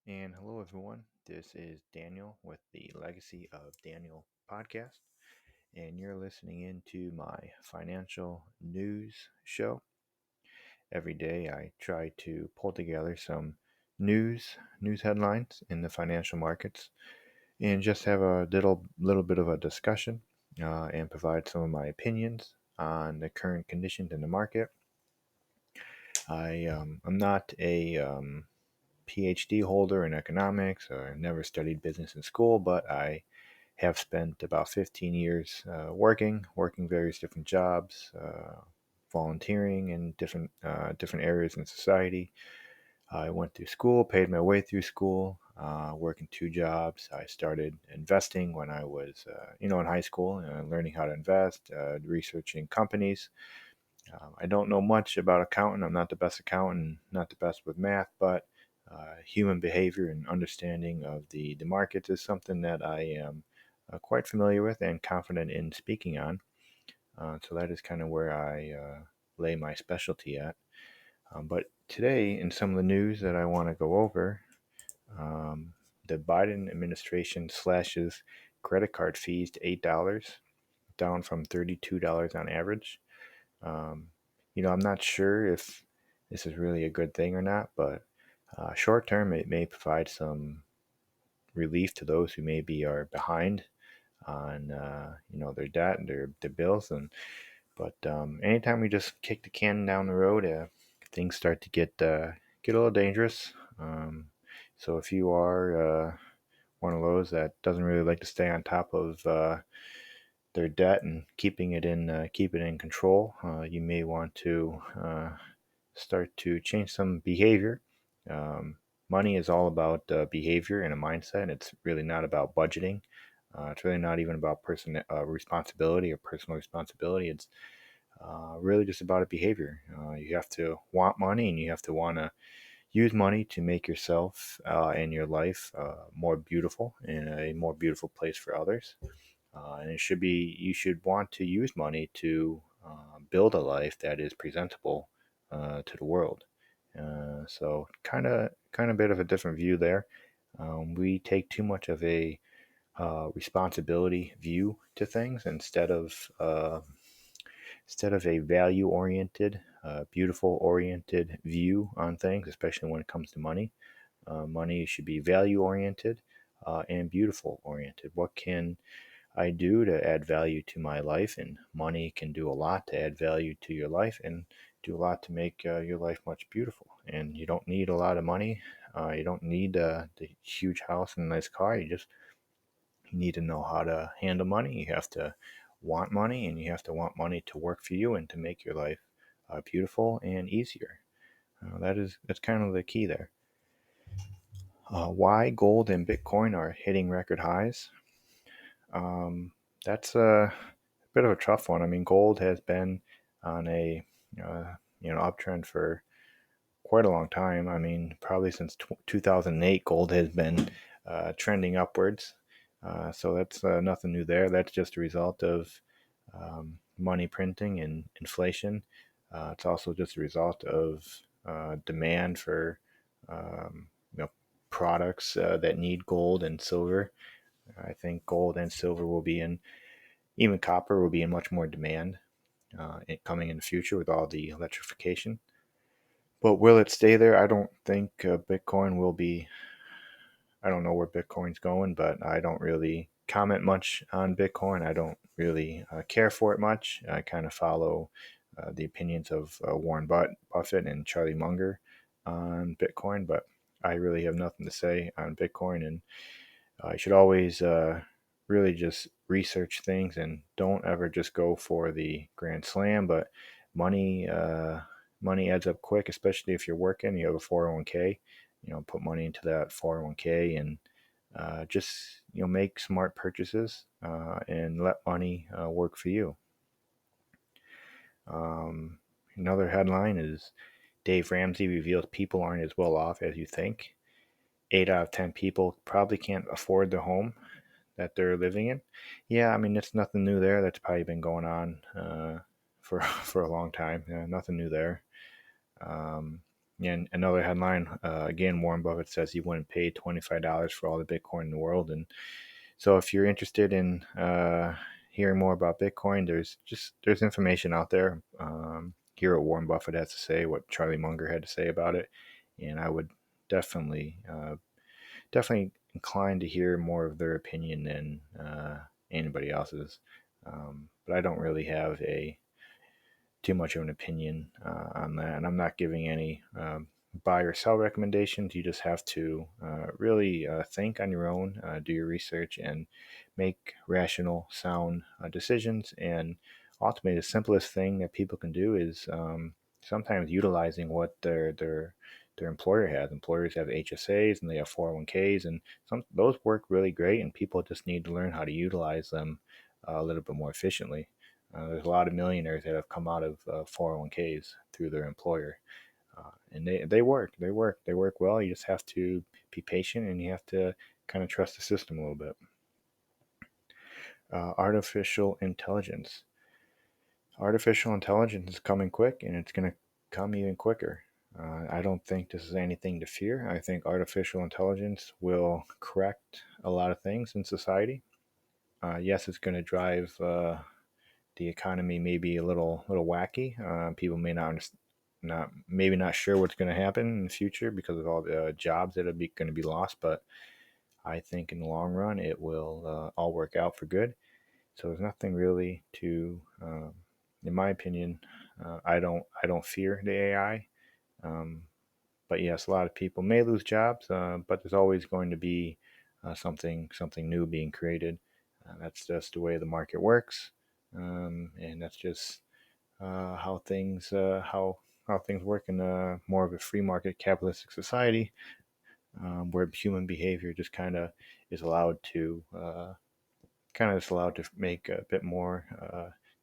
And hello, everyone. This is Daniel with the Legacy of Daniel podcast, and you're listening into my financial news show. Every day, I try to pull together some news headlines in the financial markets, and just have a little bit of a discussion, and provide some of my opinions on the current conditions in the market. I'm not a PhD holder in economics. I never studied business in school, but I have spent about 15 years working various different jobs, volunteering in different areas in society. I went through school, paid my way through school, working two jobs. I started investing when I was, in high school, learning how to invest, researching companies. I don't know much about accounting. I'm not the best accountant, not the best with math, but human behavior and understanding of the markets is something that I am quite familiar with and confident in speaking on. So that is kind of where I lay my specialty at. But today, in some of the news that I want to go over, um, the Biden administration slashes credit card fees to $8, down from $32 on average. Um, I'm not sure if this is really a good thing or not, but short term, it may provide some relief to those who maybe are behind on their debt and their bills. But anytime we just kick the can down the road, things start to get a little dangerous. So if you are one of those that doesn't really like to stay on top of their debt and keep it in control, you may want to start to change some behavior. Um, Money is all about behavior and a mindset. And it's really not about budgeting. It's really not even about responsibility or personal responsibility. It's really just about a behavior. You have to want money, and you have to want to use money to make yourself and your life more beautiful and a more beautiful place for others. And you should want to use money to build a life that is presentable to the world. So kind of bit of a different view there. We take too much of a responsibility view to things instead of a value oriented, beautiful oriented view on things, especially when it comes to money. Money should be value oriented and beautiful oriented. What can I do to add value to my life? And money can do a lot to add value to your life and do a lot to make your life much beautiful. And you don't need a lot of money. You don't need the huge house and a nice car. You need to know how to handle money. You have to want money, and you have to want money to work for you and to make your life beautiful and easier. That's kind of the key there. Why gold and Bitcoin are hitting record highs? Um, that's a bit of a tough one. I mean, gold has been on a uptrend for quite a long time. I mean, probably since 2008, gold has been trending upwards. So that's nothing new there. That's just a result of money printing and inflation. It's also just a result of demand for products that need gold and silver. I think gold and silver will be in, even copper will be in much more demand coming in the future with all the electrification. But will it stay there? I don't think Bitcoin will be. I don't know where Bitcoin's going, but I don't really comment much on Bitcoin. I don't really care for it much. I kind of follow the opinions of Warren Buffett and Charlie Munger on Bitcoin, but I really have nothing to say on Bitcoin. And you should always really just research things and don't ever just go for the grand slam. But money, money adds up quick, especially if you're working. You have a 401k. Put money into that 401k and just make smart purchases and let money work for you. Um, Another headline is Dave Ramsey reveals people aren't as well off as you think. 8 out of 10 people probably can't afford the home that they're living in. Yeah, I mean, it's nothing new there. That's probably been going on for for a long time. Nothing new there. Um, And another headline, again, Warren Buffett says he wouldn't pay $25 for all the Bitcoin in the world. And so if you're interested in hearing more about Bitcoin, there's information out there. Hear what Warren Buffett has to say, what Charlie Munger had to say about it, and I would definitely definitely inclined to hear more of their opinion than anybody else's. But I don't really have a too much of an opinion on that, and I'm not giving any buy or sell recommendations. You just have to really think on your own, do your research, and make rational, sound decisions. And ultimately, the simplest thing that people can do is sometimes utilizing what their employer has. Employers have HSAs and they have 401ks, and some those work really great, and people just need to learn how to utilize them a little bit more efficiently. There's a lot of millionaires that have come out of 401ks through their employer, and they work well. You just have to be patient, and you have to kind of trust the system a little bit. Artificial intelligence. Artificial intelligence is coming quick, and it's going to come even quicker. I don't think this is anything to fear. I think artificial intelligence will correct a lot of things in society. Yes, it's going to drive the economy may be a little wacky. People may not maybe not sure what's going to happen in the future because of all the jobs that are going to be lost. But I think in the long run, it will all work out for good. So there's nothing really to, in my opinion, I don't fear the AI. Um, but yes, a lot of people may lose jobs, but there's always going to be something new being created. That's just the way the market works, and that's just how things work in more of a free market capitalistic society, where human behavior just kind of is allowed to make a bit more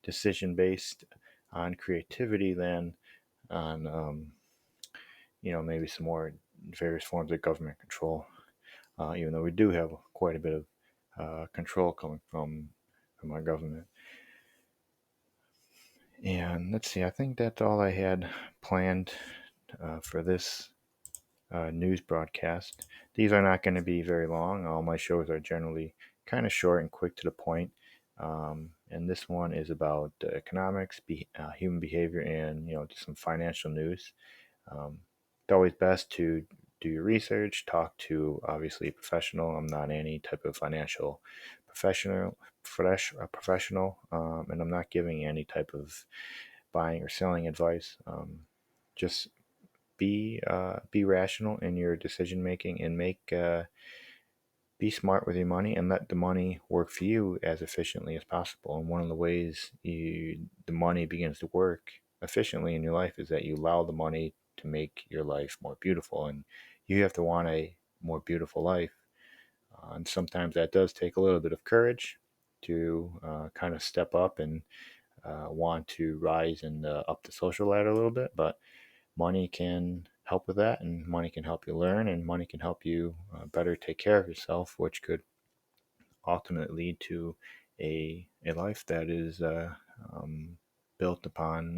decision based on creativity than on maybe some more various forms of government control. Even though we do have quite a bit of control coming from our government. And let's see, I think that's all I had planned for this news broadcast. These are not going to be very long. All my shows are generally kind of short and quick to the point. And this one is about economics, human behavior, and just some financial news. It's always best to do your research, talk to obviously a professional. I'm not any type of financial professional, and I'm not giving any type of buying or selling advice. Just be rational in your decision making and be smart with your money and let the money work for you as efficiently as possible. And one of the ways the money begins to work efficiently in your life is that you allow the money to make your life more beautiful. And you have to want a more beautiful life. And sometimes that does take a little bit of courage to kind of step up and want to rise and up the social ladder a little bit. But money can help with that, and money can help you learn, and money can help you better take care of yourself, which could ultimately lead to a life that is built upon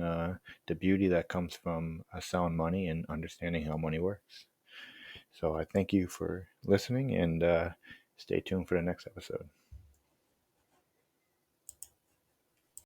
the beauty that comes from sound money and understanding how money works. So I thank you for listening, and stay tuned for the next episode.